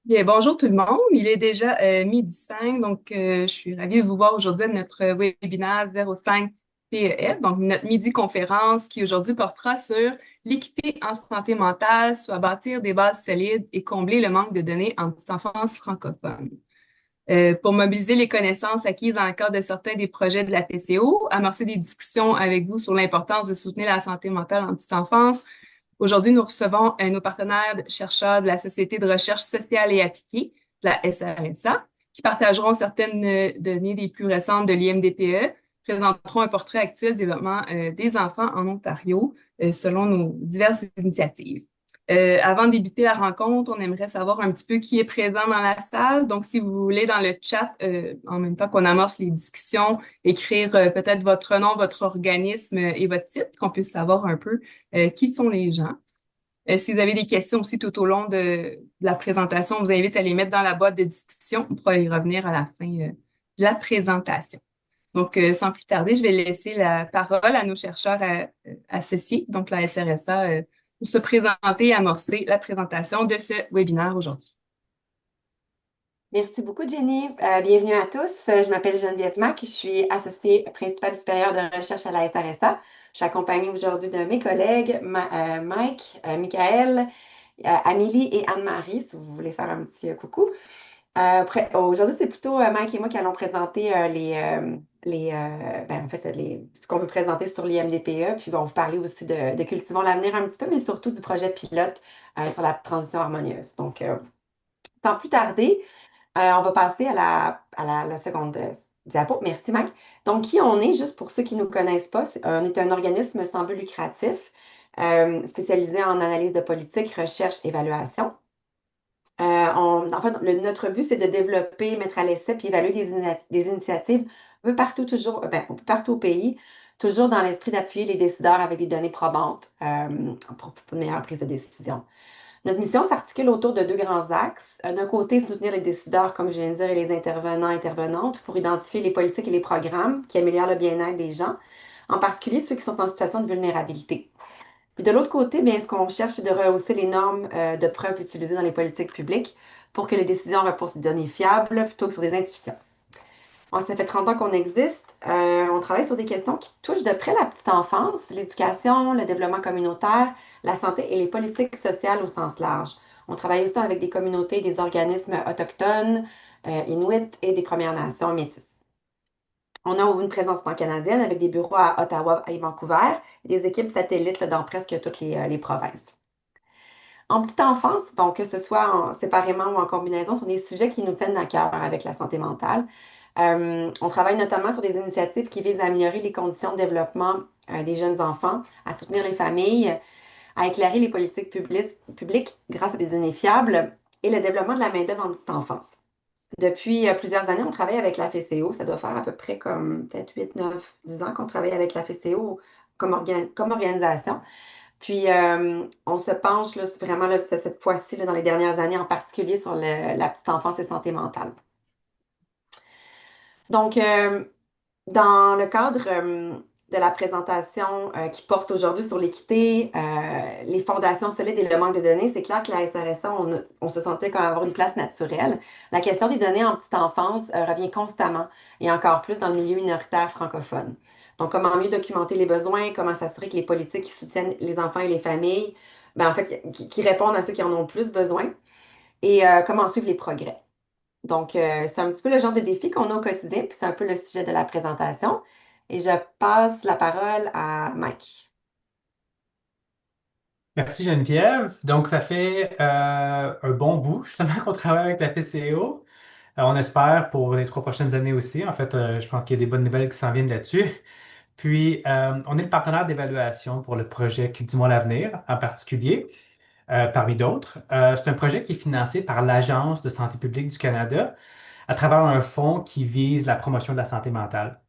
Bien, bonjour tout le monde. Il est déjà midi 5, donc je suis ravie de vous voir aujourd'hui à notre webinaire 05 PEF, donc notre midi conférence qui aujourd'hui portera sur l'équité en santé mentale, soit bâtir des bases solides et combler le manque de données en petite enfance francophone. Pour mobiliser les connaissances acquises dans le cadre de certains des projets de la PCO, amorcer des discussions avec vous sur l'importance de soutenir la santé mentale en petite enfance. Aujourd'hui, nous recevons nos partenaires chercheurs de la Société de recherche sociale et appliquée, la SRSA, qui partageront certaines données les plus récentes de l'IMDPE, présenteront un portrait actuel du développement des enfants en Ontario selon nos diverses initiatives. Avant de débuter la rencontre, on aimerait savoir un petit peu qui est présent dans la salle. Donc, si vous voulez, dans le chat, en même temps qu'on amorce les discussions, écrire peut-être votre nom, votre organisme et votre titre, qu'on puisse savoir un peu qui sont les gens. Si vous avez des questions aussi tout au long de la présentation, on vous invite à les mettre dans la boîte de discussion. On pourra y revenir à la fin de la présentation. Donc, sans plus tarder, je vais laisser la parole à nos chercheurs associés, donc la SRSA, pour se présenter et amorcer la présentation de ce webinaire aujourd'hui. Merci beaucoup, Jenny. Bienvenue à tous. Je m'appelle Geneviève Mack. Je suis associée principale supérieure de recherche à la SRSA. Je suis accompagnée aujourd'hui de mes collègues Mike, Michael, Amélie et Anne-Marie, si vous voulez faire un petit coucou. Aujourd'hui, c'est plutôt Mike et moi qui allons présenter ce qu'on veut présenter sur l'IMDPE, puis on va vous parler aussi de Cultivons l'avenir un petit peu, mais surtout du projet pilote sur la transition harmonieuse. Donc, sans plus tarder, on va passer à la seconde diapo. Merci, Mike. Donc, qui on est, juste pour ceux qui ne nous connaissent pas, on est un organisme sans but lucratif spécialisé en analyse de politique, recherche, évaluation. Notre but, c'est de développer, mettre à l'essai puis évaluer des initiatives un peu partout, toujours, un peu partout au pays, toujours dans l'esprit d'appuyer les décideurs avec des données probantes pour une meilleure prise de décision. Notre mission s'articule autour de deux grands axes. D'un côté, soutenir les décideurs, comme je viens de dire, et les intervenants, intervenantes pour identifier les politiques et les programmes qui améliorent le bien-être des gens, en particulier ceux qui sont en situation de vulnérabilité. Puis de l'autre côté, bien, ce qu'on cherche, c'est de rehausser les normes de preuves utilisées dans les politiques publiques pour que les décisions reposent sur des données fiables plutôt que sur des intuitions. Bon, ça fait 30 ans qu'on existe. On travaille sur des questions qui touchent de près la petite enfance, l'éducation, le développement communautaire, la santé et les politiques sociales au sens large. On travaille aussi avec des communautés, des organismes autochtones, inuits et des Premières Nations métisses. On a une présence pan-canadienne avec des bureaux à Ottawa et Vancouver et des équipes satellites là, dans presque toutes les provinces. En petite enfance, bon, que ce soit séparément ou en combinaison, ce sont des sujets qui nous tiennent à cœur avec la santé mentale. On travaille notamment sur des initiatives qui visent à améliorer les conditions de développement des jeunes enfants, à soutenir les familles, à éclairer les politiques publiques grâce à des données fiables et le développement de la main-d'œuvre en petite enfance. Depuis plusieurs années, on travaille avec la FCO. Ça doit faire à peu près comme peut-être 8, 9, 10 ans qu'on travaille avec la FCO comme organisation. Puis, on se penche là, vraiment là, cette fois-ci, là, dans les dernières années, en particulier sur la petite enfance et santé mentale. Donc, dans le cadre de la présentation qui porte aujourd'hui sur l'équité, les fondations solides et le manque de données, c'est clair que la SRSA, on se sentait comme avoir une place naturelle. La question des données en petite enfance revient constamment et encore plus dans le milieu minoritaire francophone. Donc, comment mieux documenter les besoins, comment s'assurer que les politiques qui soutiennent les enfants et les familles, ben, en fait, qui répondent à ceux qui en ont le plus besoin et comment suivre les progrès. Donc, c'est un petit peu le genre de défi qu'on a au quotidien, puis c'est un peu le sujet de la présentation. Et je passe la parole à Mike. Merci Geneviève. Donc, ça fait un bon bout justement qu'on travaille avec la PCO. On espère pour les 3 prochaines années aussi. En fait, je pense qu'il y a des bonnes nouvelles qui s'en viennent là-dessus. Puis, on est le partenaire d'évaluation pour le projet Cultivons l'avenir en particulier, parmi d'autres. C'est un projet qui est financé par l'Agence de santé publique du Canada à travers un fonds qui vise la promotion de la santé mentale.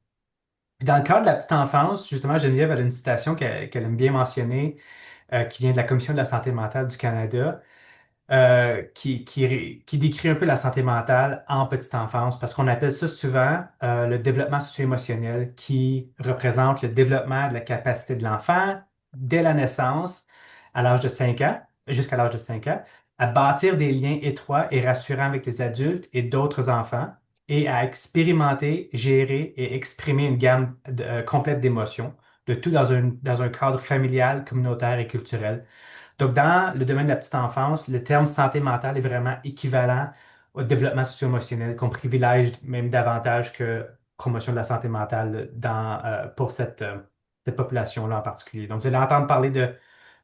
Puis dans le cadre de la petite enfance, justement, Geneviève a une citation qu'elle aime bien mentionner qui vient de la Commission de la santé mentale du Canada, qui décrit un peu la santé mentale en petite enfance, parce qu'on appelle ça souvent le développement socio-émotionnel, qui représente le développement de la capacité de l'enfant dès la naissance, à l'âge de 5 ans, jusqu'à l'âge de 5 ans, à bâtir des liens étroits et rassurants avec les adultes et d'autres enfants, et à expérimenter, gérer et exprimer une gamme complète d'émotions, le tout dans un cadre familial, communautaire et culturel. Donc, dans le domaine de la petite enfance, le terme santé mentale est vraiment équivalent au développement socio-émotionnel, qu'on privilège même davantage que promotion de la santé mentale pour cette population-là en particulier. Donc, vous allez entendre parler de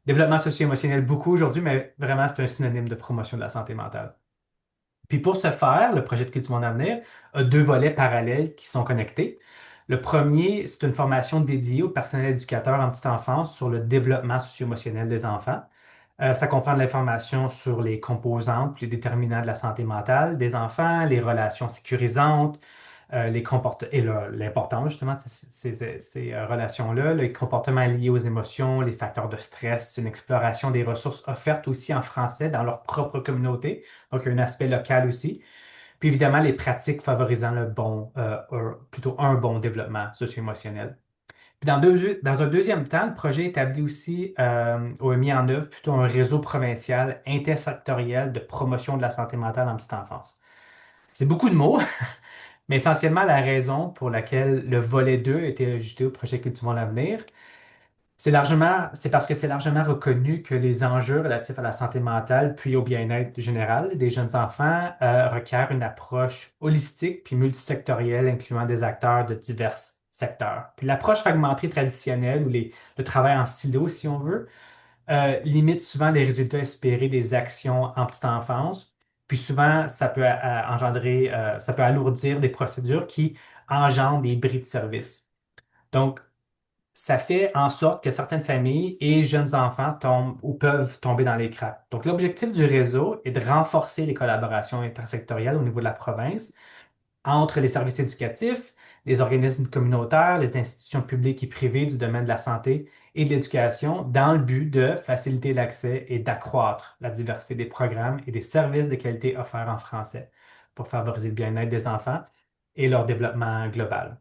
développement socio-émotionnel beaucoup aujourd'hui, mais vraiment, c'est un synonyme de promotion de la santé mentale. Puis pour ce faire, le projet de Cultivons l'avenir a deux volets parallèles qui sont connectés. Le premier, c'est une formation dédiée au personnel éducateur en petite enfance sur le développement socio-émotionnel des enfants. Ça comprend de l'information sur les composantes, les déterminants de la santé mentale des enfants, les relations sécurisantes, et l'importance justement de ces relations-là, les comportements liés aux émotions, les facteurs de stress, une exploration des ressources offertes aussi en français dans leur propre communauté. Donc, il y a un aspect local aussi. Puis évidemment, les pratiques favorisant plutôt un bon développement socio-émotionnel. Puis dans un deuxième temps, le projet établit aussi ou a mis en œuvre plutôt un réseau provincial intersectoriel de promotion de la santé mentale en petite enfance. C'est beaucoup de mots, mais essentiellement la raison pour laquelle le volet 2 a été ajouté au projet Cultivons l'avenir, c'est parce que c'est largement reconnu que les enjeux relatifs à la santé mentale puis au bien-être général des jeunes enfants requièrent une approche holistique puis multisectorielle incluant des acteurs de divers secteurs. Puis l'approche fragmentée traditionnelle ou le travail en silo, si on veut, limite souvent les résultats espérés des actions en petite enfance. Puis souvent, ça peut alourdir des procédures qui engendrent des bris de service. Donc, ça fait en sorte que certaines familles et jeunes enfants tombent ou peuvent tomber dans les cracks. Donc, l'objectif du réseau est de renforcer les collaborations intersectorielles au niveau de la province entre les services éducatifs, les organismes communautaires, les institutions publiques et privées du domaine de la santé et de l'éducation dans le but de faciliter l'accès et d'accroître la diversité des programmes et des services de qualité offerts en français pour favoriser le bien-être des enfants et leur développement global.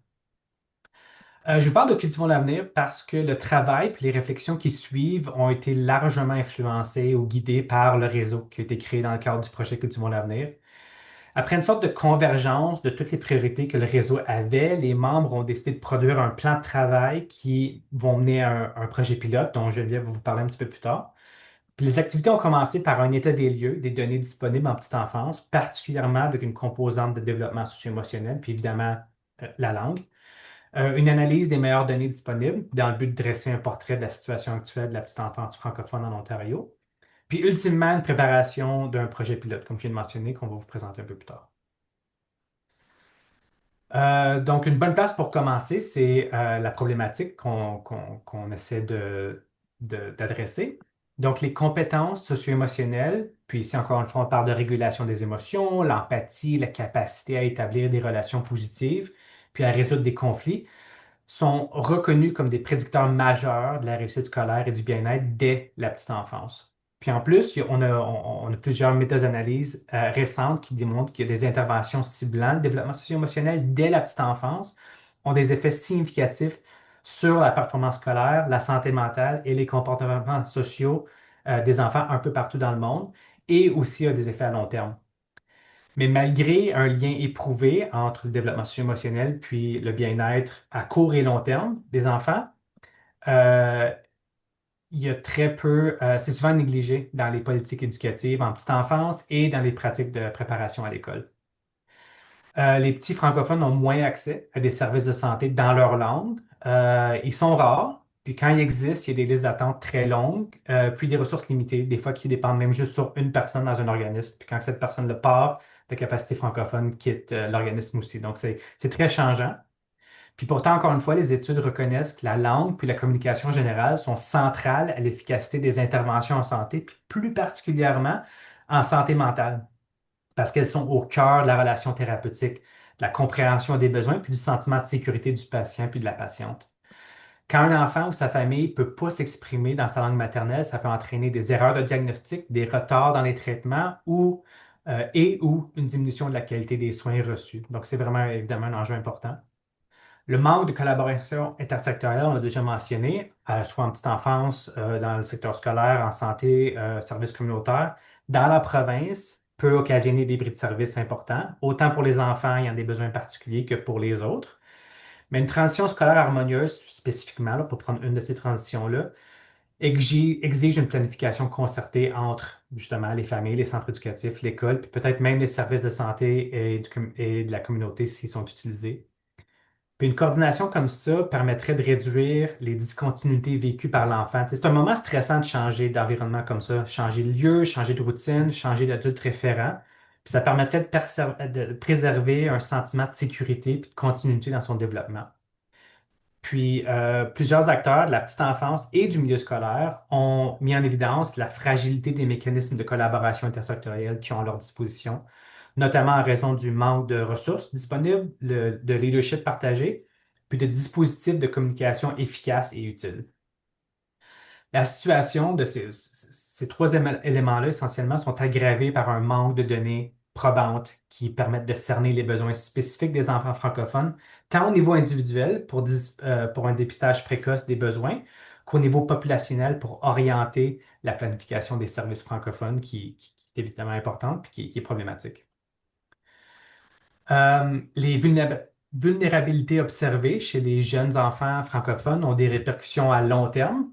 Je vous parle de Cultivons l'avenir parce que le travail et les réflexions qui suivent ont été largement influencés ou guidés par le réseau qui a été créé dans le cadre du projet Cultivons l'avenir. Après une sorte de convergence de toutes les priorités que le réseau avait, les membres ont décidé de produire un plan de travail qui vont mener à un projet pilote dont Geneviève va vous parler un petit peu plus tard. Puis les activités ont commencé par un état des lieux, des données disponibles en petite enfance, particulièrement avec une composante de développement socio-émotionnel, puis évidemment la langue. Une analyse des meilleures données disponibles dans le but de dresser un portrait de la situation actuelle de la petite enfance francophone en Ontario. Puis ultimement, une préparation d'un projet pilote, comme je viens de mentionner, qu'on va vous présenter un peu plus tard. Donc, une bonne place pour commencer, c'est la problématique qu'on essaie d'adresser. Donc, les compétences socio-émotionnelles, puis ici encore une fois, on parle de régulation des émotions, l'empathie, la capacité à établir des relations positives, puis à résoudre des conflits, sont reconnus comme des prédicteurs majeurs de la réussite scolaire et du bien-être dès la petite enfance. Puis en plus, on a plusieurs méta-analyses récentes qui démontrent que des interventions ciblant le développement socio-émotionnel dès la petite enfance ont des effets significatifs sur la performance scolaire, la santé mentale et les comportements sociaux des enfants un peu partout dans le monde et aussi a des effets à long terme. Mais malgré un lien éprouvé entre le développement socio-émotionnel puis le bien-être à court et long terme des enfants, euh, il y a très peu, c'est souvent négligé dans les politiques éducatives en petite enfance et dans les pratiques de préparation à l'école. Les petits francophones ont moins accès à des services de santé dans leur langue. Ils sont rares, puis quand ils existent, il y a des listes d'attente très longues, puis des ressources limitées, des fois qui dépendent même juste sur une personne dans un organisme. Puis quand cette personne le part, la capacité francophone quitte l'organisme aussi. Donc c'est très changeant. Puis pourtant, encore une fois, les études reconnaissent que la langue puis la communication générale sont centrales à l'efficacité des interventions en santé, puis plus particulièrement en santé mentale parce qu'elles sont au cœur de la relation thérapeutique, de la compréhension des besoins, puis du sentiment de sécurité du patient puis de la patiente. Quand un enfant ou sa famille ne peut pas s'exprimer dans sa langue maternelle, ça peut entraîner des erreurs de diagnostic, des retards dans les traitements ou une diminution de la qualité des soins reçus. Donc, c'est vraiment évidemment un enjeu important. Le manque de collaboration intersectorielle, on l'a déjà mentionné, soit en petite enfance, dans le secteur scolaire, en santé, services communautaires, dans la province, peut occasionner des bris de services importants. Autant pour les enfants ayant des besoins particuliers que pour les autres. Mais une transition scolaire harmonieuse, spécifiquement, là, pour prendre une de ces transitions-là, exige une planification concertée entre justement les familles, les centres éducatifs, l'école, puis peut-être même les services de santé et de la communauté s'ils sont utilisés. Puis une coordination comme ça permettrait de réduire les discontinuités vécues par l'enfant. Tu sais, c'est un moment stressant de changer d'environnement comme ça, changer de lieu, changer de routine, changer d'adulte référent. Puis ça permettrait de préserver un sentiment de sécurité et de continuité dans son développement. Puis, plusieurs acteurs de la petite enfance et du milieu scolaire ont mis en évidence la fragilité des mécanismes de collaboration intersectorielle qui ont à leur disposition, notamment en raison du manque de ressources disponibles, de leadership partagé, puis de dispositifs de communication efficaces et utiles. La situation de ces trois éléments-là, essentiellement, sont aggravés par un manque de données probantes qui permettent de cerner les besoins spécifiques des enfants francophones, tant au niveau individuel pour un dépistage précoce des besoins, qu'au niveau populationnel pour orienter la planification des services francophones, qui est évidemment importante et qui est problématique. Les vulnérabilités observées chez les jeunes enfants francophones ont des répercussions à long terme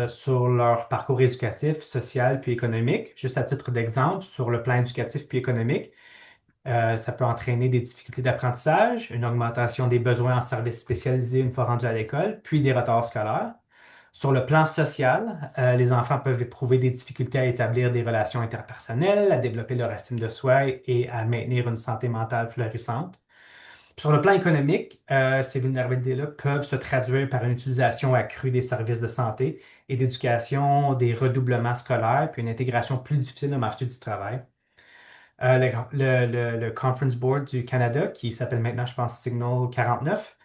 sur leur parcours éducatif, social puis économique. Juste à titre d'exemple, sur le plan éducatif puis économique, ça peut entraîner des difficultés d'apprentissage, une augmentation des besoins en services spécialisés une fois rendus à l'école, puis des retards scolaires. Sur le plan social, les enfants peuvent éprouver des difficultés à établir des relations interpersonnelles, à développer leur estime de soi et à maintenir une santé mentale florissante. Puis sur le plan économique, ces vulnérabilités-là peuvent se traduire par une utilisation accrue des services de santé et d'éducation, des redoublements scolaires, puis une intégration plus difficile au marché du travail. Le Conference Board du Canada, qui s'appelle maintenant, je pense, Signal 49,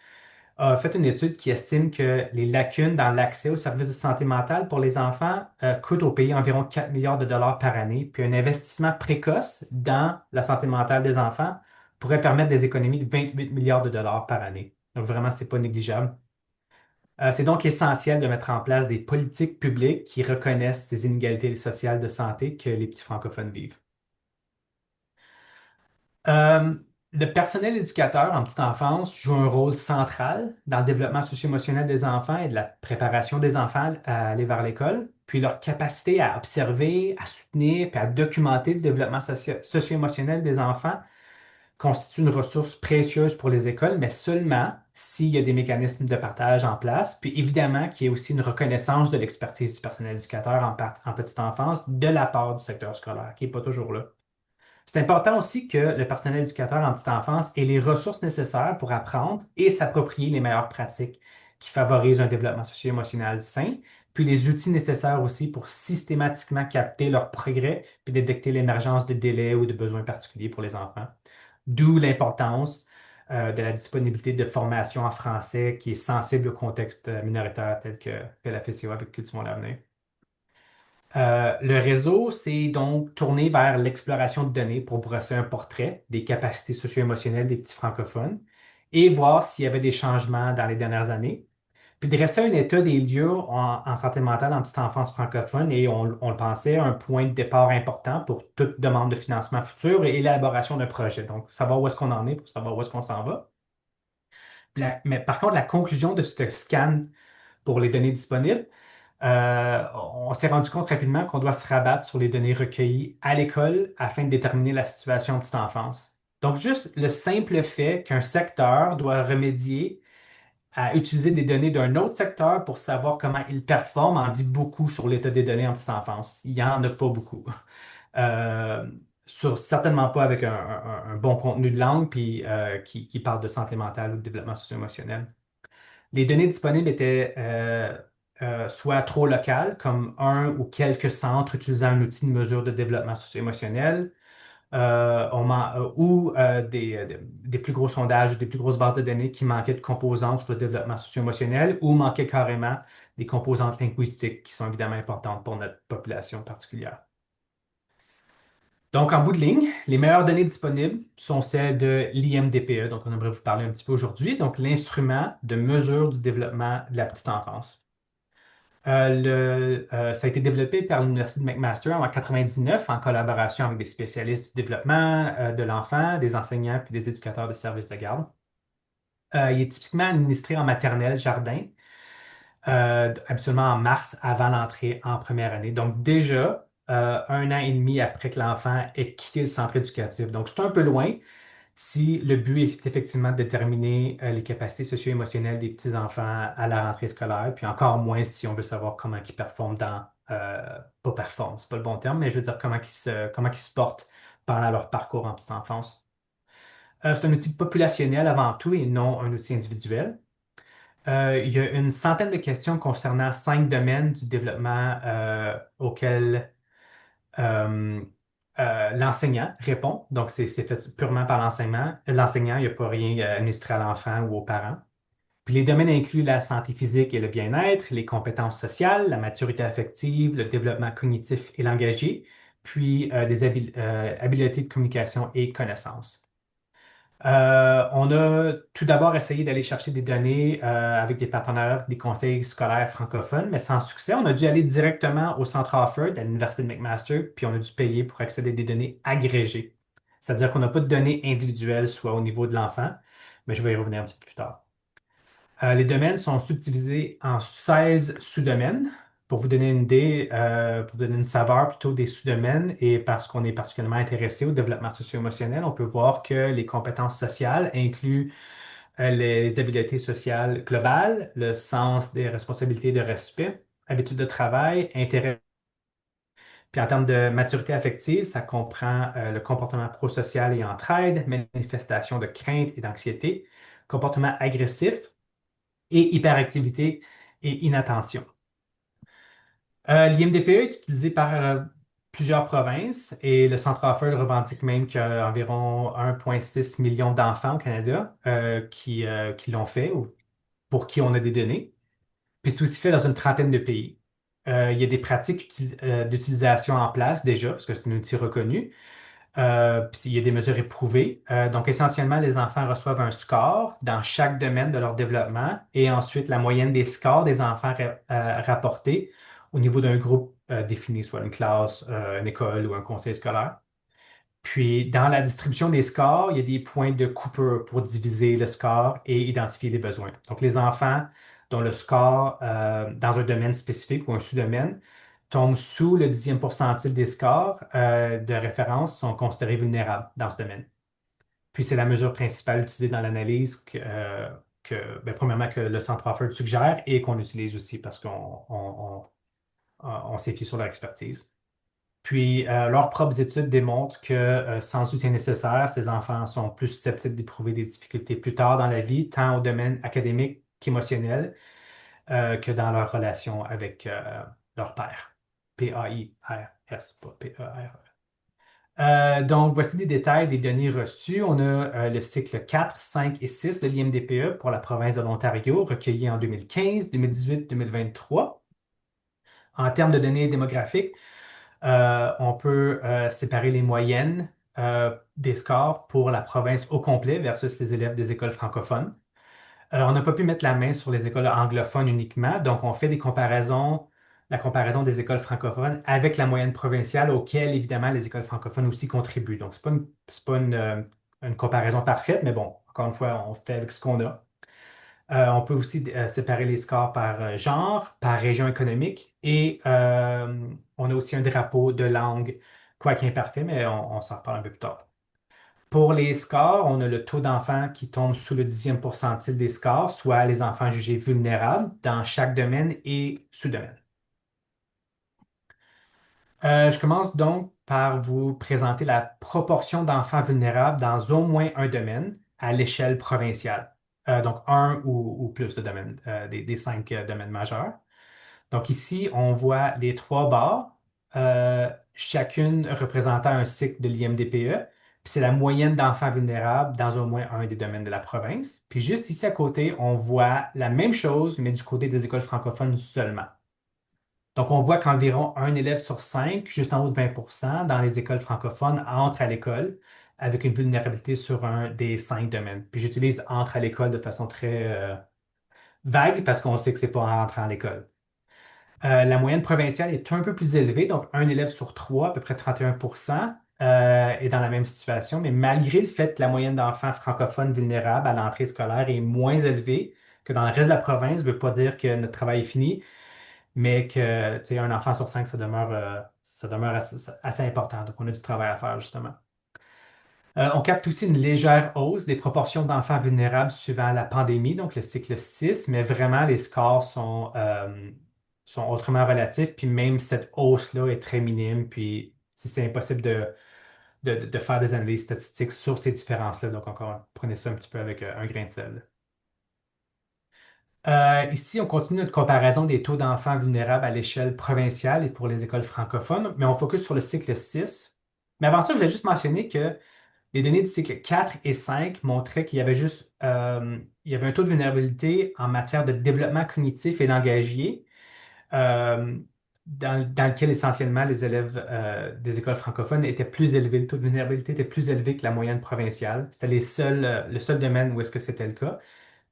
a fait une étude qui estime que les lacunes dans l'accès aux services de santé mentale pour les enfants coûtent au pays environ 4 milliards de dollars par année, puis un investissement précoce dans la santé mentale des enfants pourrait permettre des économies de 28 milliards de dollars par année. Donc vraiment, c'est pas négligeable. C'est donc essentiel de mettre en place des politiques publiques qui reconnaissent ces inégalités sociales de santé que les petits francophones vivent. Euh, le personnel éducateur en petite enfance joue un rôle central dans le développement socio-émotionnel des enfants et de la préparation des enfants à aller vers l'école. Puis leur capacité à observer, à soutenir, puis à documenter le développement socio-émotionnel des enfants constitue une ressource précieuse pour les écoles, mais seulement s'il y a des mécanismes de partage en place, puis évidemment qu'il y ait aussi une reconnaissance de l'expertise du personnel éducateur en petite enfance de la part du secteur scolaire, qui n'est pas toujours là. C'est important aussi que le personnel éducateur en petite enfance ait les ressources nécessaires pour apprendre et s'approprier les meilleures pratiques qui favorisent un développement socio-émotionnel sain, puis les outils nécessaires aussi pour systématiquement capter leur progrès puis détecter l'émergence de délais ou de besoins particuliers pour les enfants. D'où l'importance de la disponibilité de formation en français qui est sensible au contexte minoritaire tel que fait la FCO avec Cultivons l'avenir. Le réseau s'est donc tourné vers l'exploration de données pour brosser un portrait des capacités socio-émotionnelles des petits francophones et voir s'il y avait des changements dans les dernières années, puis dresser un état des lieux en santé mentale en petite enfance francophone et on le pensait un point de départ important pour toute demande de financement futur et élaboration d'un projet. Donc, savoir où est-ce qu'on en est pour savoir où est-ce qu'on s'en va. Mais par contre, la conclusion de ce scan pour les données disponibles, on s'est rendu compte rapidement qu'on doit se rabattre sur les données recueillies à l'école afin de déterminer la situation en petite enfance. Donc, juste le simple fait qu'un secteur doit remédier à utiliser des données d'un autre secteur pour savoir comment il performe en dit beaucoup sur l'état des données en petite enfance. Il n'y en a pas beaucoup. Euh, Certainement pas avec un bon contenu de langue puis, qui parle de santé mentale ou de développement socio-émotionnel. Les données disponibles étaient soit trop locales, comme un ou quelques centres utilisant un outil de mesure de développement socio-émotionnel, ou des plus gros sondages ou des plus grosses bases de données qui manquaient de composantes sur le développement socio-émotionnel ou manquaient carrément des composantes linguistiques qui sont évidemment importantes pour notre population particulière. Donc, en bout de ligne, les meilleures données disponibles sont celles de l'IMDPE, dont on aimerait vous parler un petit peu aujourd'hui, donc l'instrument de mesure du développement de la petite enfance. Ça a été développé par l'Université de McMaster en 99 en collaboration avec des spécialistes du développement de l'enfant, des enseignants puis des éducateurs de services de garde. Il est typiquement administré en maternelle, jardin, habituellement en mars avant l'entrée en première année. Donc déjà, 1 an et demi après que l'enfant ait quitté le centre éducatif. Donc c'est un peu loin si le but est effectivement de déterminer les capacités socio-émotionnelles des petits-enfants à la rentrée scolaire, puis encore moins si on veut savoir comment ils performent pas performent, c'est pas le bon terme, mais je veux dire comment ils se portent pendant leur parcours en petite enfance. C'est un outil populationnel avant tout et non un outil individuel. Il y a une centaine de questions concernant 5 domaines du développement auxquels euh, l'enseignant répond. Donc, c'est fait purement par l'enseignant, il n'y a pas rien administré à l'enfant ou aux parents. Puis les domaines incluent la santé physique et le bien-être, les compétences sociales, la maturité affective, le développement cognitif et langagier, puis des habiletés de communication et connaissances. On a tout d'abord essayé d'aller chercher des données avec des partenaires des conseils scolaires francophones, mais sans succès. On a dû aller directement au Centre Offord à l'Université de McMaster, puis on a dû payer pour accéder à des données agrégées. C'est-à-dire qu'on n'a pas de données individuelles, soit au niveau de l'enfant, mais je vais y revenir un petit peu plus tard. Les domaines sont subdivisés en 16 sous-domaines. Pour vous donner une idée, pour vous donner une saveur plutôt des sous-domaines, et parce qu'on est particulièrement intéressé au développement socio-émotionnel, on peut voir que les compétences sociales incluent les habiletés sociales globales, le sens des responsabilités et de respect, habitudes de travail, intérêt. Puis en termes de maturité affective, ça comprend le comportement prosocial et entraide, manifestation de crainte et d'anxiété, comportement agressif, et hyperactivité et inattention. L'IMDPE est utilisé par plusieurs provinces et le Centre Offord revendique même qu'il y a environ 1,6 million d'enfants au Canada qui l'ont fait ou pour qui on a des données. Puis c'est aussi fait dans une trentaine de pays. Il y a des pratiques d'utilisation en place déjà, parce que c'est un outil reconnu. Puis il y a des mesures éprouvées. Donc, essentiellement, les enfants reçoivent un score dans chaque domaine de leur développement et ensuite la moyenne des scores des enfants rapportés au niveau d'un groupe défini, soit une classe, une école ou un conseil scolaire. Puis, dans la distribution des scores, il y a des points de coupure pour diviser le score et identifier les besoins. Donc, les enfants dont le score dans un domaine spécifique ou un sous-domaine tombe sous le 10e pourcentile des scores de référence sont considérés vulnérables dans ce domaine. Puis, c'est la mesure principale utilisée dans l'analyse premièrement, que le Centre Offord suggère et qu'on utilise aussi parce on s'est fié sur leur expertise. Puis, leurs propres études démontrent que sans soutien nécessaire, ces enfants sont plus susceptibles d'éprouver des difficultés plus tard dans la vie, tant au domaine académique qu'émotionnel, que dans leur relation avec leur père. P-A-I-R-S, pas P-E-R. Donc, voici des détails des données reçues. On a le cycle 4, 5 et 6 de l'IMDPE pour la province de l'Ontario, recueilli en 2015, 2018, 2023. En termes de données démographiques, on peut séparer les moyennes des scores pour la province au complet versus les élèves des écoles francophones. On n'a pas pu mettre la main sur les écoles anglophones uniquement, donc on fait la comparaison des écoles francophones avec la moyenne provinciale auquel, évidemment, les écoles francophones aussi contribuent. Donc, c'est pas une comparaison parfaite, mais bon, encore une fois, on fait avec ce qu'on a. On peut aussi séparer les scores par genre, par région économique et on a aussi un drapeau de langue, quoique imparfait, mais on s'en reparle un peu plus tard. Pour les scores, on a le taux d'enfants qui tombe sous le 10e pourcentile des scores, soit les enfants jugés vulnérables dans chaque domaine et sous-domaine. Je commence donc par vous présenter la proportion d'enfants vulnérables dans au moins un domaine à l'échelle provinciale. Donc, un ou plus de domaines, des 5 domaines majeurs. Donc, ici, on voit les 3 barres, chacune représentant un cycle de l'IMDPE. Puis c'est la moyenne d'enfants vulnérables dans au moins un des domaines de la province. Puis juste ici à côté, on voit la même chose, mais du côté des écoles francophones seulement. Donc, on voit qu'environ un élève sur cinq, juste en haut de 20 dans les écoles francophones, entre à l'école avec une vulnérabilité sur un des cinq domaines. Puis j'utilise entre à l'école de façon très vague parce qu'on sait que c'est pas en rentrant à l'école. La moyenne provinciale est un peu plus élevée, donc un élève sur trois, à peu près 31 est dans la même situation, mais malgré le fait que la moyenne d'enfants francophones vulnérables à l'entrée scolaire est moins élevée que dans le reste de la province, ne veut pas dire que notre travail est fini, mais que tu sais, un enfant sur cinq, ça demeure assez important. Donc, on a du travail à faire, justement. On capte aussi une légère hausse des proportions d'enfants vulnérables suivant la pandémie, donc le cycle 6, mais vraiment, les scores sont autrement relatifs, puis même cette hausse-là est très minime, puis si c'est impossible de faire des analyses statistiques sur ces différences-là. Donc, encore, prenez ça un petit peu avec un grain de sel. Ici, on continue notre comparaison des taux d'enfants vulnérables à l'échelle provinciale et pour les écoles francophones, mais on focus sur le cycle 6. Mais avant ça, je voulais juste mentionner que les données du cycle 4 et 5 montraient qu'il y avait il y avait un taux de vulnérabilité en matière de développement cognitif et langagier, euh, dans lequel essentiellement les élèves des écoles francophones étaient plus élevés. Le taux de vulnérabilité était plus élevé que la moyenne provinciale. C'était le seul domaine où est-ce que c'était le cas.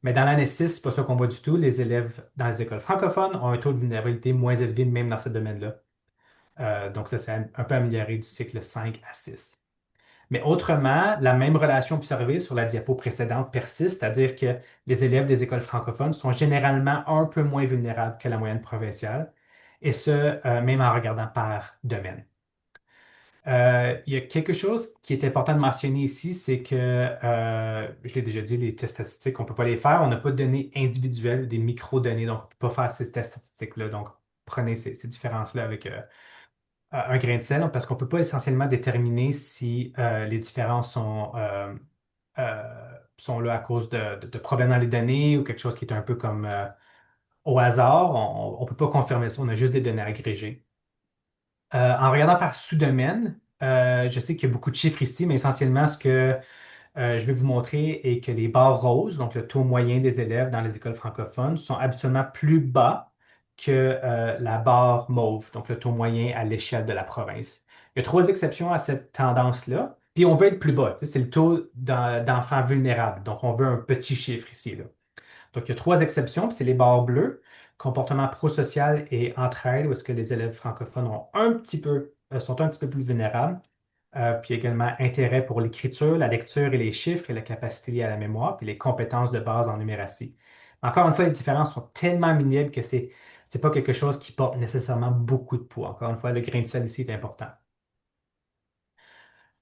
Mais dans l'année 6, c'est pas ça qu'on voit du tout. Les élèves dans les écoles francophones ont un taux de vulnérabilité moins élevé, même dans ce domaine-là. Donc, ça s'est un peu amélioré du cycle 5 à 6. Mais autrement, la même relation observée sur la diapo précédente persiste, c'est-à-dire que les élèves des écoles francophones sont généralement un peu moins vulnérables que la moyenne provinciale, et ce, même en regardant par domaine. Il y a quelque chose qui est important de mentionner ici, c'est que, je l'ai déjà dit, les tests statistiques, on ne peut pas les faire. On n'a pas de données individuelles, des micro-données, donc on ne peut pas faire ces tests statistiques-là. Donc, prenez ces différences-là avec un grain de sel, parce qu'on ne peut pas essentiellement déterminer si les différences sont là à cause de problèmes dans les données ou quelque chose qui est un peu comme au hasard. On ne peut pas confirmer ça, on a juste des données agrégées. En regardant par sous-domaine, je sais qu'il y a beaucoup de chiffres ici, mais essentiellement, ce que je vais vous montrer est que les barres roses, donc le taux moyen des élèves dans les écoles francophones, sont habituellement plus bas que la barre mauve, donc le taux moyen à l'échelle de la province. Il y a trois exceptions à cette tendance-là, puis on veut être plus bas. Tu sais, c'est le taux d'enfants vulnérables, donc on veut un petit chiffre ici, là. Donc, il y a trois exceptions, puis c'est les barres bleues, comportement prosocial et entraide, où est-ce que les élèves francophones sont un petit peu plus vulnérables. Puis également intérêt pour l'écriture, la lecture et les chiffres et la capacité liée à la mémoire, puis les compétences de base en numératie. Encore une fois, les différences sont tellement minimes que c'est pas quelque chose qui porte nécessairement beaucoup de poids. Encore une fois, le grain de sel ici est important.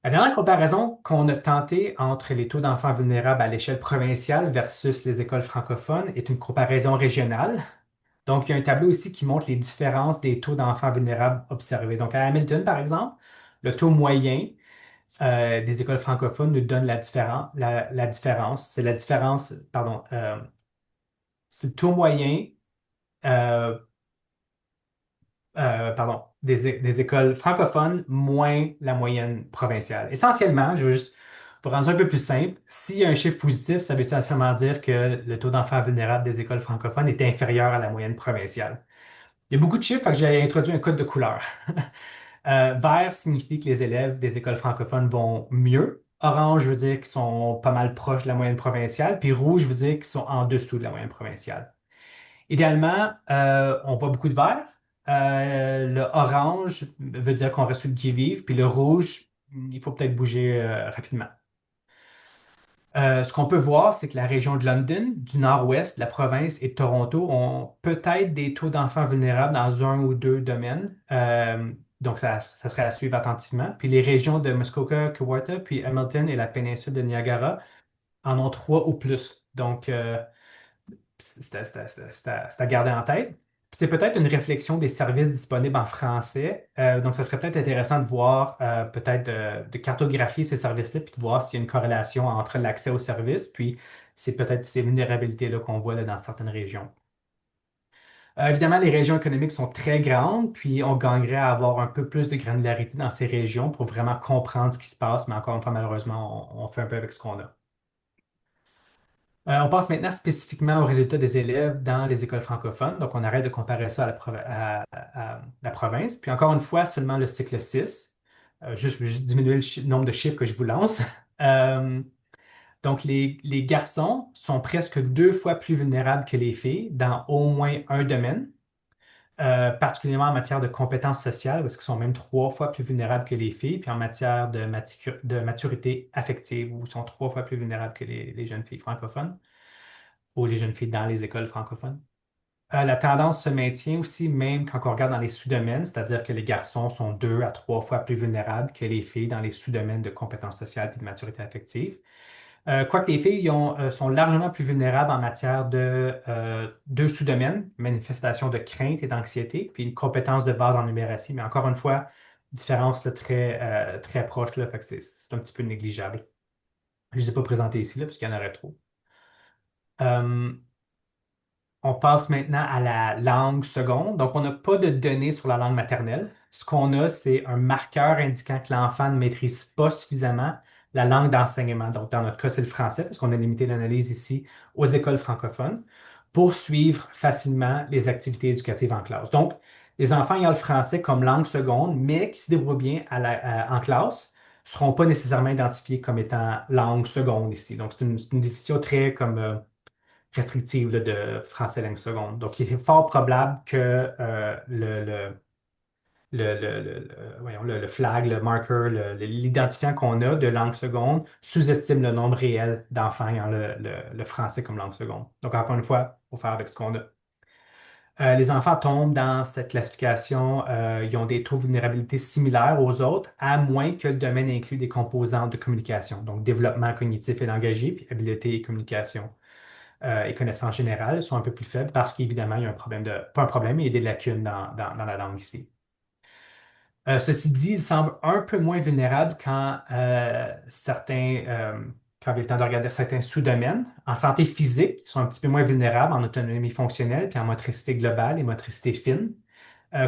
La dernière comparaison qu'on a tentée entre les taux d'enfants vulnérables à l'échelle provinciale versus les écoles francophones est une comparaison régionale. Donc, il y a un tableau ici qui montre les différences des taux d'enfants vulnérables observés. Donc, à Hamilton, par exemple, le taux moyen des écoles francophones nous donne la différence. C'est la différence, pardon, c'est le taux moyen euh, pardon, des écoles francophones moins la moyenne provinciale. Essentiellement, je veux juste, pour rendre ça un peu plus simple, s'il y a un chiffre positif, ça veut essentiellement dire que le taux d'enfants vulnérables des écoles francophones est inférieur à la moyenne provinciale. Il y a beaucoup de chiffres, fait que j'ai introduit un code de couleur. Vert signifie que les élèves des écoles francophones vont mieux. Orange veut dire qu'ils sont pas mal proches de la moyenne provinciale. Puis rouge veut dire qu'ils sont en dessous de la moyenne provinciale. Idéalement, on voit beaucoup de vert. Le orange veut dire qu'on reste sur le qui-vive. Puis le rouge, il faut peut-être bouger rapidement. Ce qu'on peut voir, c'est que la région de London, du nord-ouest, la province et Toronto ont peut-être des taux d'enfants vulnérables dans un ou deux domaines. Donc, ça serait à suivre attentivement. Puis les régions de Muskoka, Kewarta, puis Hamilton et la péninsule de Niagara en ont trois ou plus. Donc, c'est à garder en tête. Puis c'est peut-être une réflexion des services disponibles en français. Donc, ça serait peut-être intéressant de voir, peut-être de cartographier ces services-là, puis de voir s'il y a une corrélation entre l'accès aux services, puis c'est peut-être ces vulnérabilités-là qu'on voit là, dans certaines régions. Évidemment, les régions économiques sont très grandes, puis on gagnerait à avoir un peu plus de granularité dans ces régions pour vraiment comprendre ce qui se passe, mais encore une fois, malheureusement, on fait un peu avec ce qu'on a. On passe maintenant spécifiquement aux résultats des élèves dans les écoles francophones. Donc, on arrête de comparer ça à la province. Puis encore une fois, seulement le cycle 6. Juste diminuer le nombre de chiffres que je vous lance. Euh, donc, les garçons sont presque 2 fois plus vulnérables que les filles dans au moins un domaine, particulièrement en matière de compétences sociales, parce qu'ils sont même 3 fois plus vulnérables que les filles, puis en matière de maturité affective, où ils sont 3 fois plus vulnérables que les jeunes filles francophones ou les jeunes filles dans les écoles francophones. La tendance se maintient aussi, même quand on regarde dans les sous-domaines, c'est-à-dire que les garçons sont 2 à 3 fois plus vulnérables que les filles dans les sous-domaines de compétences sociales et de maturité affective. Quoique les filles sont largement plus vulnérables en matière de 2 sous-domaines, manifestation de crainte et d'anxiété, puis une compétence de base en numératie, mais encore une fois, différence là, très proche, là, fait que c'est un petit peu négligeable. Je ne les ai pas présentés ici, là, parce qu'il y en aurait trop. Euh, On passe maintenant à la langue seconde. Donc, on n'a pas de données sur la langue maternelle. Ce qu'on a, c'est un marqueur indiquant que l'enfant ne maîtrise pas suffisamment la langue d'enseignement. Donc, dans notre cas, c'est le français, parce qu'on a limité l'analyse ici aux écoles francophones, pour suivre facilement les activités éducatives en classe. Donc, les enfants ayant le français comme langue seconde, mais qui se débrouillent bien en classe, ne seront pas nécessairement identifiés comme étant langue seconde ici. Donc, c'est une définition très comme restrictive là, de français langue seconde. Donc, il est fort probable que voyons, le flag, le marker, l'identifiant qu'on a de langue seconde sous-estime le nombre réel d'enfants ayant le français comme langue seconde. Donc, encore une fois, il faut faire avec ce qu'on a. Les enfants tombent dans cette classification, ils ont des taux de vulnérabilité similaires aux autres, à moins que le domaine inclue des composantes de communication, donc développement cognitif et langagier, puis habileté et communication et connaissances générales sont un peu plus faibles parce qu'évidemment, il y a un problème pas un problème, mais il y a des lacunes dans la langue ici. Ceci dit, il semble un peu moins vulnérable quand il y a le temps de regarder certains sous-domaines. En santé physique, ils sont un petit peu moins vulnérables en autonomie fonctionnelle, puis en motricité globale et motricité fine.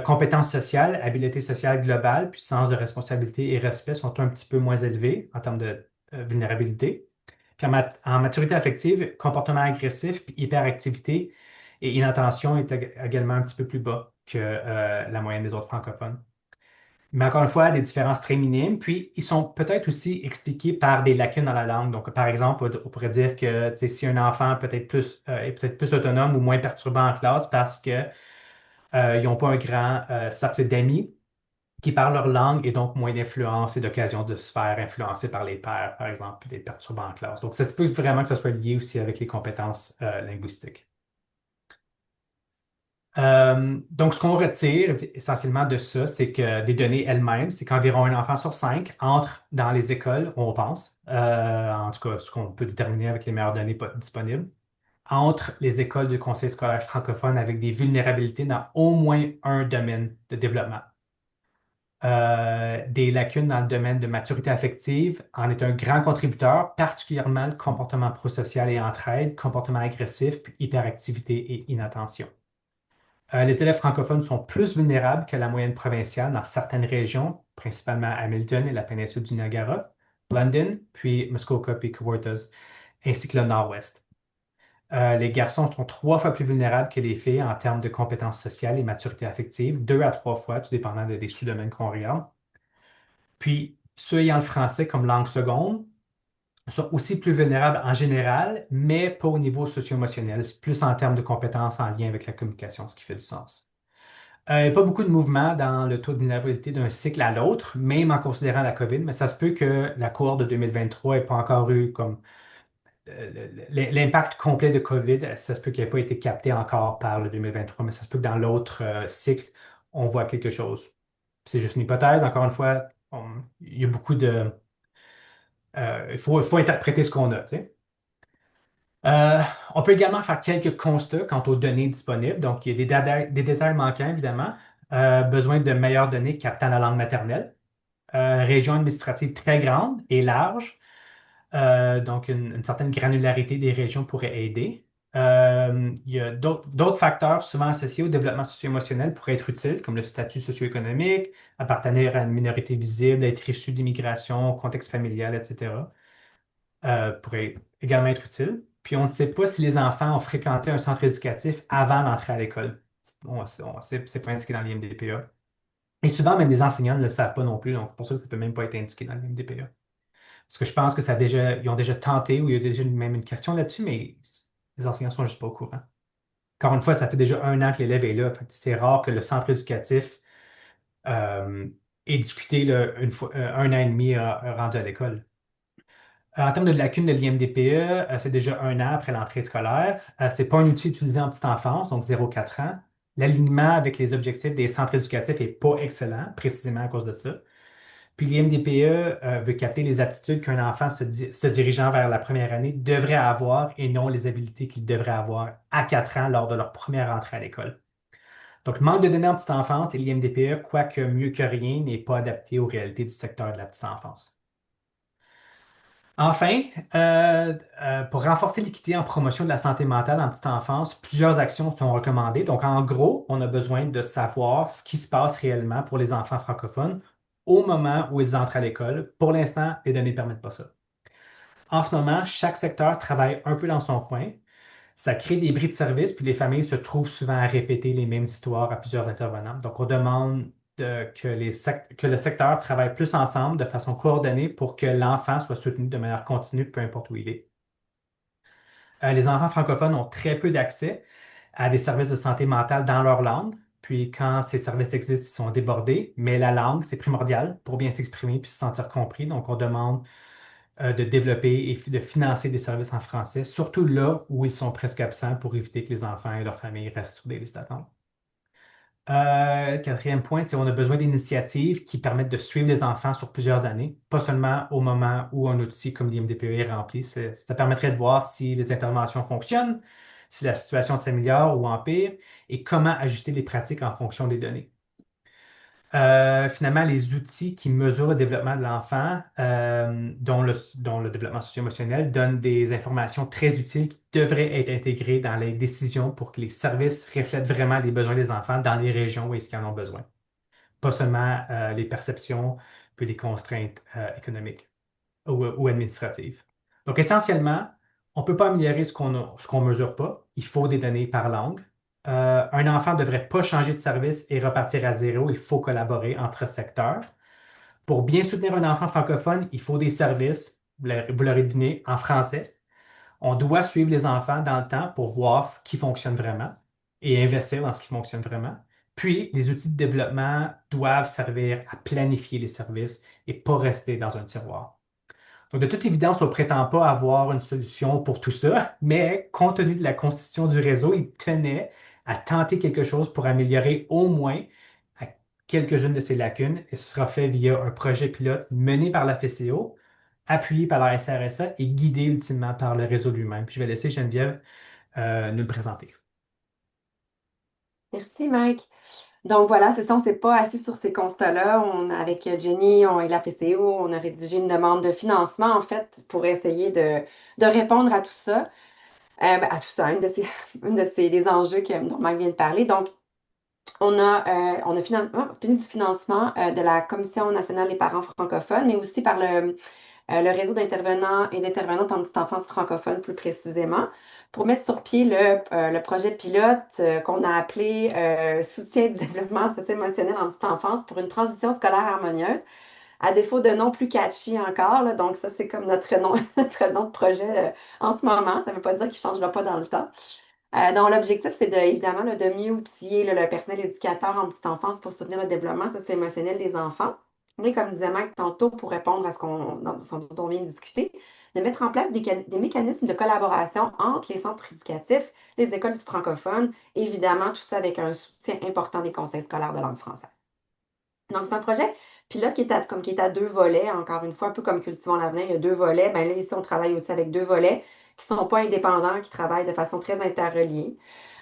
Compétences sociales, habileté sociale globale, puis sens de responsabilité et respect sont un petit peu moins élevés en termes de vulnérabilité. Puis en maturité affective, comportement agressif, puis hyperactivité et inattention est également un petit peu plus bas que la moyenne des autres francophones. Mais encore une fois, des différences très minimes. Puis, ils sont peut-être aussi expliqués par des lacunes dans la langue. Donc, par exemple, on pourrait dire que tu sais, si un enfant est peut-être plus autonome ou moins perturbant en classe parce que ils n'ont pas un grand cercle d'amis qui parlent leur langue et donc moins d'influence et d'occasion de se faire influencer par les pairs, par exemple, puis d'être perturbant en classe. Donc, ça se peut vraiment que ça soit lié aussi avec les compétences linguistiques. Donc, ce qu'on retire essentiellement de ça, c'est que des données elles-mêmes, c'est qu'environ un enfant sur 5 entre dans les écoles, on pense, en tout cas, ce qu'on peut déterminer avec les meilleures données disponibles, entre les écoles du conseil scolaire francophone avec des vulnérabilités dans au moins un domaine de développement. Des lacunes dans le domaine de maturité affective en est un grand contributeur, particulièrement le comportement prosocial et entraide, comportement agressif, puis hyperactivité et inattention. Les élèves francophones sont plus vulnérables que la moyenne provinciale dans certaines régions, principalement Hamilton et la péninsule du Niagara, London, puis Muskoka puis Kawarthas, ainsi que le Nord-Ouest. Les garçons sont 3 fois plus vulnérables que les filles en termes de compétences sociales et maturité affective, 2 à 3 fois, tout dépendant des sous-domaines qu'on regarde. Puis, ceux ayant le français comme langue seconde sont aussi plus vulnérables en général, mais pas au niveau socio-émotionnel, plus en termes de compétences en lien avec la communication, ce qui fait du sens. Il n'y a pas beaucoup de mouvement dans le taux de vulnérabilité d'un cycle à l'autre, même en considérant la COVID, mais ça se peut que la cohorte de 2023 n'ait pas encore eu comme l'impact complet de COVID, ça se peut qu'il n'ait pas été capté encore par le 2023, mais ça se peut que dans l'autre cycle, on voit quelque chose. C'est juste une hypothèse, encore une fois, il y a beaucoup de... il faut interpréter ce qu'on a, tu sais. Euh, on peut également faire quelques constats quant aux données disponibles. Donc, il y a des détails manquants, évidemment. Besoin de meilleures données captant la langue maternelle. Région administrative très grande et large. Donc, une certaine granularité des régions pourrait aider. Il y a d'autres facteurs souvent associés au développement socio-émotionnel pourraient être utiles, comme le statut socio-économique, appartenir à une minorité visible, être issu d'immigration, contexte familial, etc. Pourraient également être utiles. Puis on ne sait pas si les enfants ont fréquenté un centre éducatif avant d'entrer à l'école. C'est pas indiqué dans l'IMDPA. Et souvent, même les enseignants ne le savent pas non plus, donc pour ça, ça peut même pas être indiqué dans l'IMDPA. Parce que je pense que ils ont déjà tenté ou il y a déjà même une question là-dessus, mais les enseignants sont juste pas au courant. Encore une fois, ça fait déjà 1 an que l'élève est là. Fait que c'est rare que le centre éducatif euh, ait discuté là, 1 an et demi rendu à l'école. En termes de lacunes de l'IMDPE, c'est déjà 1 an après l'entrée scolaire. C'est pas un outil utilisé en petite enfance, donc 0 à 4 ans. L'alignement avec les objectifs des centres éducatifs n'est pas excellent, précisément à cause de ça. Puis l'IMDPE veut capter les attitudes qu'un enfant se dirigeant vers la première année devrait avoir et non les habiletés qu'il devrait avoir à 4 ans lors de leur première entrée à l'école. Donc, le manque de données en petite enfance et l'IMDPE, quoique mieux que rien, n'est pas adapté aux réalités du secteur de la petite enfance. Enfin, pour renforcer l'équité en promotion de la santé mentale en petite enfance, plusieurs actions sont recommandées. Donc, en gros, on a besoin de savoir ce qui se passe réellement pour les enfants francophones au moment où ils entrent à l'école. Pour l'instant, les données ne permettent pas ça. En ce moment, chaque secteur travaille un peu dans son coin. Ça crée des bris de service, puis les familles se trouvent souvent à répéter les mêmes histoires à plusieurs intervenants. Donc, on demande que le secteur travaille plus ensemble de façon coordonnée pour que l'enfant soit soutenu de manière continue, peu importe où il est. Les enfants francophones ont très peu d'accès à des services de santé mentale dans leur langue. Puis quand ces services existent, ils sont débordés. Mais la langue, c'est primordial pour bien s'exprimer puis se sentir compris. Donc, on demande de développer et de financer des services en français, surtout là où ils sont presque absents pour éviter que les enfants et leurs familles restent sur des listes d'attente. Quatrième point, c'est qu'on a besoin d'initiatives qui permettent de suivre les enfants sur plusieurs années, pas seulement au moment où un outil comme l'IMDPE est rempli. Ça permettrait de voir si les interventions fonctionnent, si la situation s'améliore ou empire, et comment ajuster les pratiques en fonction des données. Finalement, les outils qui mesurent le développement de l'enfant, dont le développement socio-émotionnel, donnent des informations très utiles qui devraient être intégrées dans les décisions pour que les services reflètent vraiment les besoins des enfants dans les régions où ils en ont besoin. Pas seulement les perceptions puis les contraintes économiques ou administratives. Donc, essentiellement, on ne peut pas améliorer ce qu'on ne mesure pas. Il faut des données par langue. Un enfant ne devrait pas changer de service et repartir à zéro. Il faut collaborer entre secteurs. Pour bien soutenir un enfant francophone, il faut des services, vous l'aurez deviné, en français. On doit suivre les enfants dans le temps pour voir ce qui fonctionne vraiment et investir dans ce qui fonctionne vraiment. Puis, les outils de développement doivent servir à planifier les services et pas rester dans un tiroir. Donc, de toute évidence, on ne prétend pas avoir une solution pour tout ça, mais compte tenu de la constitution du réseau, il tenait à tenter quelque chose pour améliorer au moins à quelques-unes de ces lacunes, et ce sera fait via un projet pilote mené par la FCO, appuyé par la SRSA et guidé ultimement par le réseau lui-même. Puis je vais laisser Geneviève nous le présenter. Merci, Mike. Donc voilà, c'est ça, on ne s'est pas assis sur ces constats-là. Avec Jenny et la PCO, on a rédigé une demande de financement, en fait, pour essayer de répondre à tout ça. À tout ça, des enjeux dont Mike vient de parler. Donc, on a finalement obtenu du financement de la Commission nationale des parents francophones, mais aussi par le réseau d'intervenants et d'intervenantes en petite enfance francophone plus précisément, pour mettre sur pied le projet pilote qu'on a appelé Soutien du développement socio-émotionnel en petite enfance pour une transition scolaire harmonieuse, à défaut de nom plus catchy encore. Là. Donc ça, c'est comme notre nom, notre nom de projet en ce moment. Ça ne veut pas dire qu'il ne changera pas dans le temps. Donc, l'objectif, c'est évidemment de mieux outiller le personnel éducateur en petite enfance pour soutenir le développement socio-émotionnel des enfants. Mais comme disait Mike tantôt, pour répondre à ce dont on vient de discuter, de mettre en place des mécanismes de collaboration entre les centres éducatifs, les écoles francophones, évidemment, tout ça avec un soutien important des conseils scolaires de langue française. Donc, c'est un projet pilote qui est à deux volets, encore une fois, un peu comme Cultivons l'avenir, il y a deux volets. Bien là, ici, on travaille aussi avec deux volets qui ne sont pas indépendants, qui travaillent de façon très interreliée.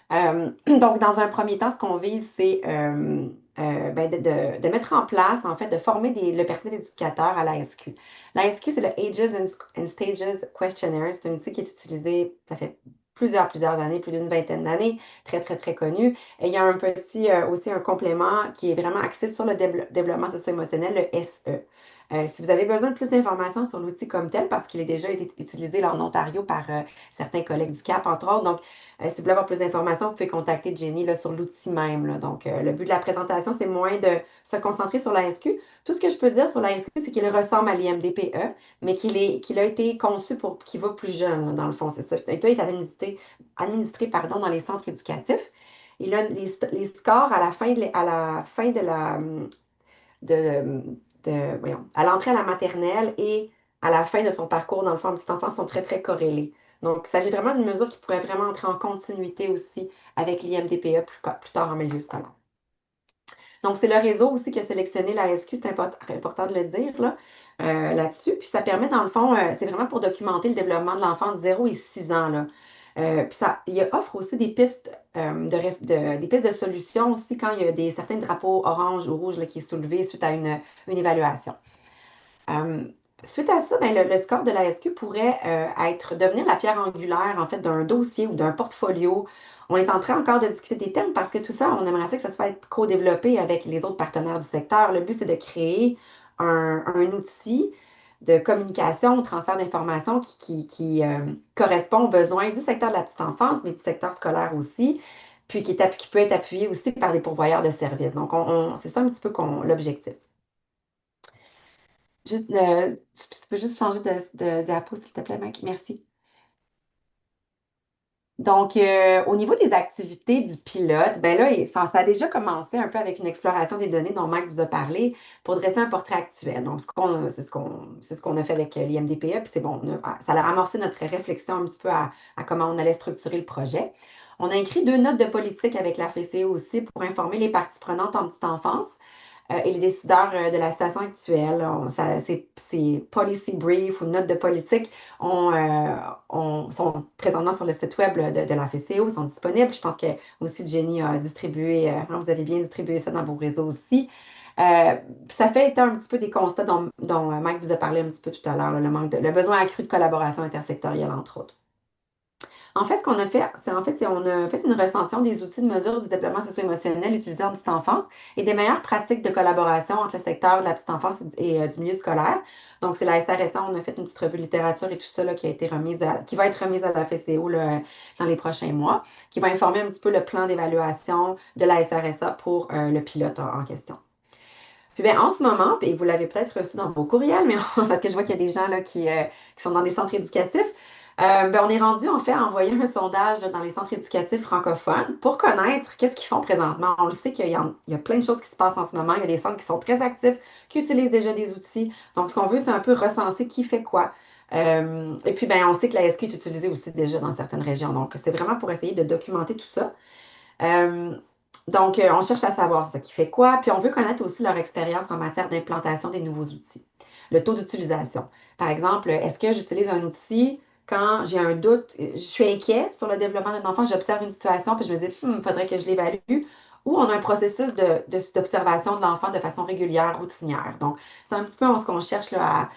Donc, dans un premier temps, ce qu'on vise, c'est ben, de mettre en place, en fait, de former le personnel éducateur à l'ASQ. L'ASQ, c'est le Ages and Stages Questionnaire. C'est un outil qui est utilisé, ça fait plusieurs années, plus d'une vingtaine d'années, très, très, très connu. Et il y a aussi un complément qui est vraiment axé sur le développement socio-émotionnel, le SE. Si vous avez besoin de plus d'informations sur l'outil comme tel, parce qu'il est déjà été utilisé là, en Ontario par certains collègues du CAP, entre autres, donc si vous voulez avoir plus d'informations, vous pouvez contacter Jenny là, sur l'outil même, là. Donc, le but de la présentation, c'est moins de se concentrer sur la SQ. Tout ce que je peux dire sur la SQ, c'est qu'il ressemble à l'IMDPE, mais qu'il a été conçu pour qu'il va plus jeune, là, dans le fond. C'est ça. Il peut être administré pardon, dans les centres éducatifs. Et là, les scores à la fin de, voyons, à l'entrée à la maternelle et à la fin de son parcours dans le fond en petite enfance sont très, très corrélés. Donc, il s'agit vraiment d'une mesure qui pourrait vraiment entrer en continuité aussi avec l'IMDPE plus tard en milieu scolaire. Donc, c'est le réseau aussi qui a sélectionné la SQ, c'est important de le dire là, là-dessus. Puis ça permet, dans le fond, c'est vraiment pour documenter le développement de l'enfant de 0 et 6 ans. Là. Puis il offre aussi des pistes, des pistes de solutions aussi quand il y a certains drapeaux orange ou rouge là, qui est soulevé suite à une évaluation. Euh, Suite à ça, ben, le score de la SQ pourrait devenir la pierre angulaire en fait d'un dossier ou d'un portfolio. On est en train encore de discuter des thèmes parce que tout ça, on aimerait ça que ça soit co-développé avec les autres partenaires du secteur. Le but, c'est de créer un outil de communication, transfert d'informations qui correspond aux besoins du secteur de la petite enfance, mais du secteur scolaire aussi, puis qui peut être appuyé aussi par des pourvoyeurs de services. Donc, c'est ça un petit peu l'objectif. Juste, tu peux juste changer de diapo, s'il te plaît, Mike. Merci. Donc, au niveau des activités du pilote, ben là, ça a déjà commencé un peu avec une exploration des données dont Mike vous a parlé pour dresser un portrait actuel. Donc, c'est ce qu'on a fait avec l'IMDPE, puis c'est bon, ça a amorcé notre réflexion un petit peu à comment on allait structurer le projet. On a écrit 2 notes de politique avec la FCO aussi pour informer les parties prenantes en petite enfance et les décideurs de la situation actuelle. Ces policy briefs ou notes de politique sont présentement sur le site web de la FCO, sont disponibles. Je pense que aussi Jenny a distribué, vous avez bien distribué ça dans vos réseaux aussi. Ça fait état un petit peu des constats dont Mike vous a parlé un petit peu tout à l'heure, le besoin accru de collaboration intersectorielle, entre autres. En fait, ce qu'on a fait, c'est on a fait une recension des outils de mesure du développement socio-émotionnel utilisés en petite enfance et des meilleures pratiques de collaboration entre le secteur de la petite enfance et du milieu scolaire. Donc, c'est la SRSA, on a fait une petite revue de littérature et tout ça là, qui va être remise à la FCO là, dans les prochains mois, qui va informer un petit peu le plan d'évaluation de la SRSA pour le pilote en question. Puis bien, en ce moment, et vous l'avez peut-être reçu dans vos courriels, mais parce que je vois qu'il y a des gens là, qui sont dans des centres éducatifs, ben, on est rendu en fait à envoyer un sondage là, dans les centres éducatifs francophones pour connaître qu'est-ce qu'ils font présentement. On le sait qu'il y a plein de choses qui se passent en ce moment. Il y a des centres qui sont très actifs, qui utilisent déjà des outils. Donc, ce qu'on veut, c'est un peu recenser qui fait quoi. Et puis, ben, on sait que la SQ est utilisée aussi déjà dans certaines régions. Donc, c'est vraiment pour essayer de documenter tout ça. Euh, donc, on cherche à savoir ce qui fait quoi, puis on veut connaître aussi leur expérience en matière d'implantation des nouveaux outils. Le taux d'utilisation. Par exemple, est-ce que j'utilise un outil quand j'ai un doute, je suis inquiet sur le développement d'un enfant, j'observe une situation, puis je me dis, il faudrait que je l'évalue, ou on a un processus d'observation de l'enfant de façon régulière, routinière. Donc, c'est un petit peu ce qu'on cherche là,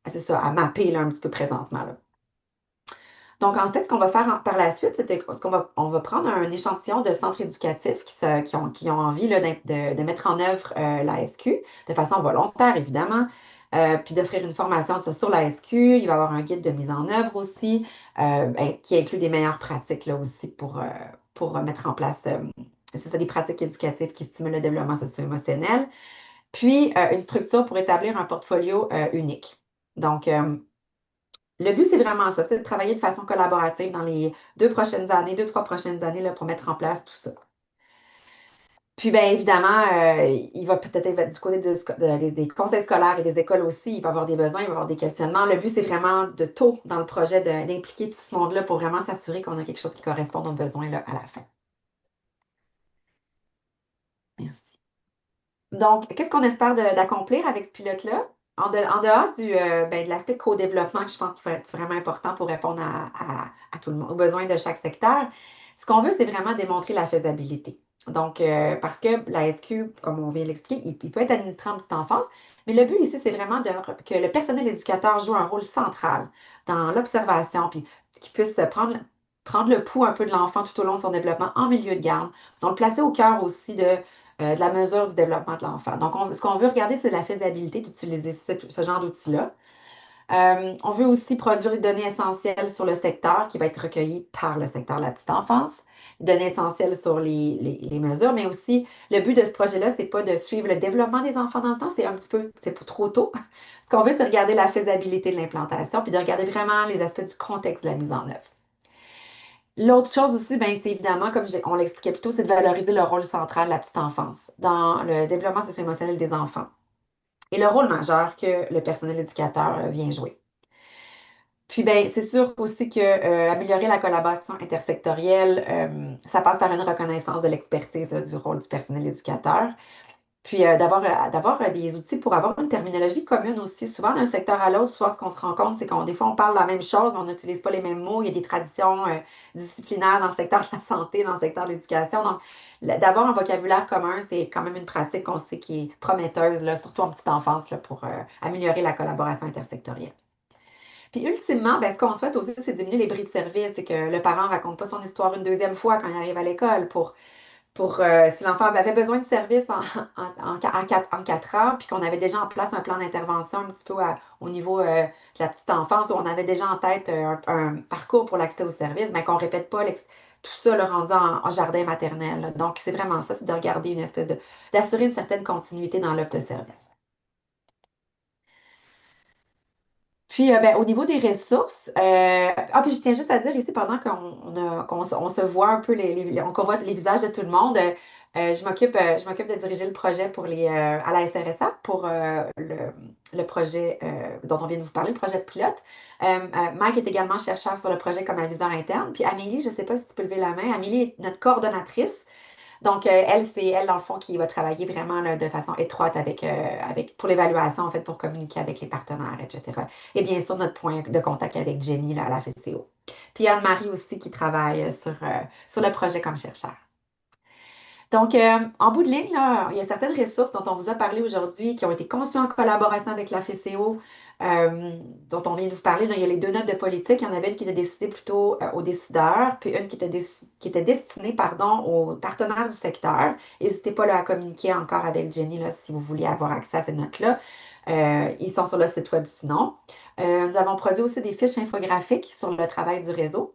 c'est ça, à mapper là, un petit peu présentement. Là. Donc, en fait, ce qu'on va faire par la suite, c'est on va prendre un échantillon de centres éducatifs qui ont envie là, de mettre en œuvre la SQ de façon volontaire, évidemment, puis d'offrir une formation sur la SQ. Il va y avoir un guide de mise en œuvre aussi, qui inclut des meilleures pratiques là, aussi pour mettre en place c'est ça, des pratiques éducatives qui stimulent le développement socio-émotionnel. Puis, une structure pour établir un portfolio unique. Donc, le but, c'est vraiment ça, c'est de travailler de façon collaborative dans les 2, 3 prochaines années là, pour mettre en place tout ça. Puis, bien évidemment, il va peut-être être du côté des conseils scolaires et des écoles aussi. Il va y avoir des besoins, il va y avoir des questionnements. Le but, c'est vraiment de tôt dans le projet d'impliquer tout ce monde-là pour vraiment s'assurer qu'on a quelque chose qui correspond aux besoins là, à la fin. Merci. Donc, qu'est-ce qu'on espère d'accomplir avec ce pilote-là? En dehors de l'aspect co-développement que je pense qu'il faut être vraiment important pour répondre à tout le monde, aux besoins de chaque secteur, ce qu'on veut, c'est vraiment démontrer la faisabilité. Donc, parce que la SQ, comme on vient de l'expliquer, il peut être administré en petite enfance, mais le but ici, c'est vraiment que le personnel éducateur joue un rôle central dans l'observation, puis qu'il puisse prendre le pouls un peu de l'enfant tout au long de son développement en milieu de garde. Donc, le placer au cœur aussi de la mesure du développement de l'enfant. Donc, ce qu'on veut regarder, c'est la faisabilité d'utiliser ce genre d'outils-là. On veut aussi produire des données essentielles sur le secteur qui va être recueilli par le secteur de la petite enfance, des données essentielles sur les mesures, mais aussi le but de ce projet-là, c'est pas de suivre le développement des enfants dans le temps, c'est un petit peu, c'est pour trop tôt. Ce qu'on veut, c'est regarder la faisabilité de l'implantation, puis de regarder vraiment les aspects du contexte de la mise en œuvre. L'autre chose aussi, ben, c'est évidemment, comme on l'expliquait plus tôt, c'est de valoriser le rôle central de la petite enfance dans le développement socio-émotionnel des enfants et le rôle majeur que le personnel éducateur vient jouer. Puis, ben, c'est sûr aussi que améliorer la collaboration intersectorielle, ça passe par une reconnaissance de l'expertise du rôle du personnel éducateur. Puis, d'avoir des outils pour avoir une terminologie commune aussi. Souvent, d'un secteur à l'autre, souvent, ce qu'on se rend compte, c'est qu'on des fois, on parle la même chose, mais on n'utilise pas les mêmes mots. Il y a des traditions disciplinaires dans le secteur de la santé, dans le secteur de l'éducation. Donc, d'avoir un vocabulaire commun, c'est quand même une pratique qu'on sait qui est prometteuse, là, surtout en petite enfance, là, pour améliorer la collaboration intersectorielle. Puis ultimement, ben, ce qu'on souhaite aussi, c'est diminuer les bris de service. C'est que le parent ne raconte pas son histoire une deuxième fois quand il arrive à l'école si l'enfant avait besoin de service en 4 ans, puis qu'on avait déjà en place un plan d'intervention un petit peu au niveau de la petite enfance, où on avait déjà en tête un parcours pour l'accès au service, mais qu'on ne répète pas tout ça le rendu en jardin maternel, là. Donc, c'est vraiment ça, c'est de regarder une espèce d'assurer une certaine continuité dans l'offre de service. Puis, ben, au niveau des ressources, puis je tiens juste à dire ici, pendant qu'on se voit un peu, qu'on voit les visages de tout le monde, je m'occupe de diriger le projet à la SRSA pour le projet dont on vient de vous parler, le projet de pilote. Mike est également chercheur sur le projet comme aviseur interne. Puis Amélie, je ne sais pas si tu peux lever la main, Amélie est notre coordonnatrice. Donc, elle, c'est elle, dans le fond, qui va travailler vraiment là, de façon étroite pour l'évaluation, en fait, pour communiquer avec les partenaires, etc. Et bien sûr, notre point de contact avec Jenny, là, à la FCO. Puis Anne-Marie aussi, qui travaille sur le projet comme chercheur. Donc, en bout de ligne, là, il y a certaines ressources dont on vous a parlé aujourd'hui qui ont été conçues en collaboration avec la FCO, dont on vient de vous parler. Là, il y a les 2 notes de politique. Il y en avait une qui était décidée plutôt aux décideurs, puis une qui était destinée, pardon, aux partenaires du secteur. N'hésitez pas là, à communiquer encore avec Jenny là, si vous voulez avoir accès à ces notes-là. Ils sont sur le site web sinon. Nous avons produit aussi des fiches infographiques sur le travail du réseau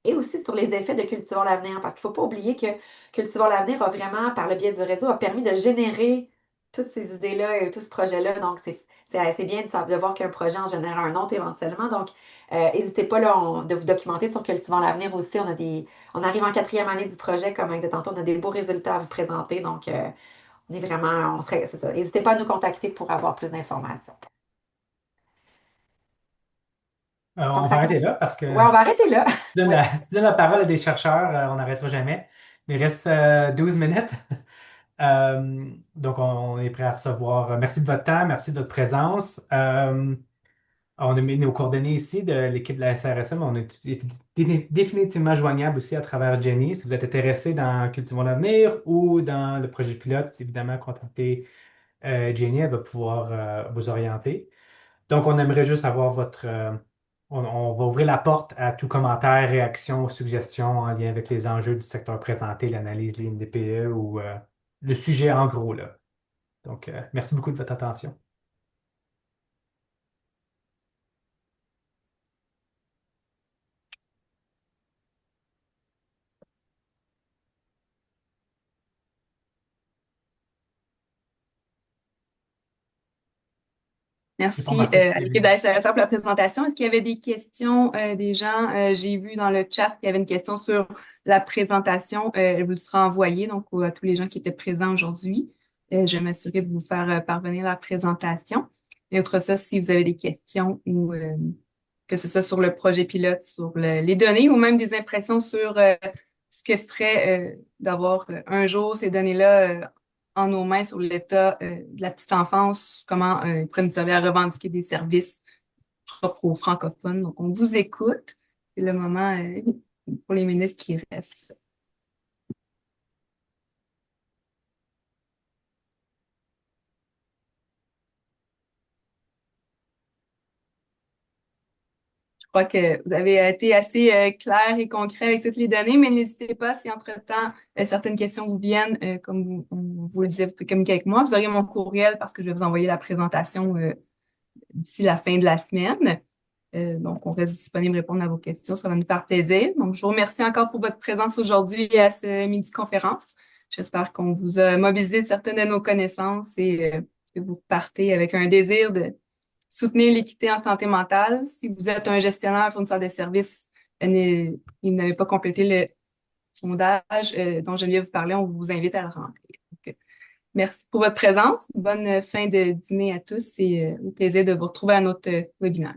et aussi sur les effets de Cultivons l'avenir, parce qu'il ne faut pas oublier que Cultivons l'avenir a vraiment, par le biais du réseau, a permis de générer toutes ces idées-là et tout ce projet-là. Donc, c'est assez bien de voir qu'un projet en génère un autre éventuellement. Donc, n'hésitez pas là, de vous documenter sur Cultivons l'avenir aussi. On arrive en 4e année du projet, comme de tantôt, on a des beaux résultats à vous présenter. Donc, on est vraiment, c'est ça. N'hésitez pas à nous contacter pour avoir plus d'informations. On Donc, va ça arrêter conclut. là parce que Ouais, on va arrêter là. donne Oui. la, si tu donnes la parole à des chercheurs, on n'arrêtera jamais. Il reste 12 minutes. Donc, on est prêt à recevoir. Merci de votre temps, merci de votre présence. On a mis nos coordonnées ici de l'équipe de la SRSM, mais on est définitivement joignable aussi à travers Jenny. Si vous êtes intéressé dans Cultivons l'avenir ou dans le projet pilote, évidemment, contactez Jenny, elle va pouvoir vous orienter. Donc, on aimerait juste avoir on va ouvrir la porte à tout commentaire, réaction, suggestion en lien avec les enjeux du secteur présenté, l'analyse, les MDPE ou le sujet en gros, là. Donc, merci beaucoup de votre attention. Merci Réformatrice, à s'il y l'équipe avait- de la SRSA pour la présentation. Est-ce qu'il y avait des questions des gens? J'ai vu dans le chat qu'il y avait une question sur la présentation. Elle vous sera envoyée donc à tous les gens qui étaient présents aujourd'hui. Je vais m'assurer de vous faire parvenir la présentation. Et outre ça, si vous avez des questions ou que ce soit sur le projet pilote, sur les données ou même des impressions sur ce que ferait d'avoir un jour ces données-là en nos mains sur l'état de la petite enfance, comment ils pourraient nous servir à revendiquer des services propres aux francophones. Donc, on vous écoute. C'est le moment pour les minutes qui restent. crois que vous avez été assez clair et concret avec toutes les données, mais n'hésitez pas si entre-temps certaines questions vous viennent, comme vous le disiez, vous pouvez communiquer avec moi. Vous aurez mon courriel parce que je vais vous envoyer la présentation d'ici la fin de la semaine. Donc, on reste disponible pour répondre à vos questions. Ça va nous faire plaisir. Donc, je vous remercie encore pour votre présence aujourd'hui à ce midi conférence. J'espère qu'on vous a mobilisé de certaines de nos connaissances et que vous partez avec un désir de soutenir l'équité en santé mentale. Si vous êtes un gestionnaire, fournisseur de services et vous n'avez pas complété le sondage dont Geneviève vous parlait, on vous invite à le remplir. Donc, merci pour votre présence. Bonne fin de dîner à tous et au plaisir de vous retrouver à notre webinaire.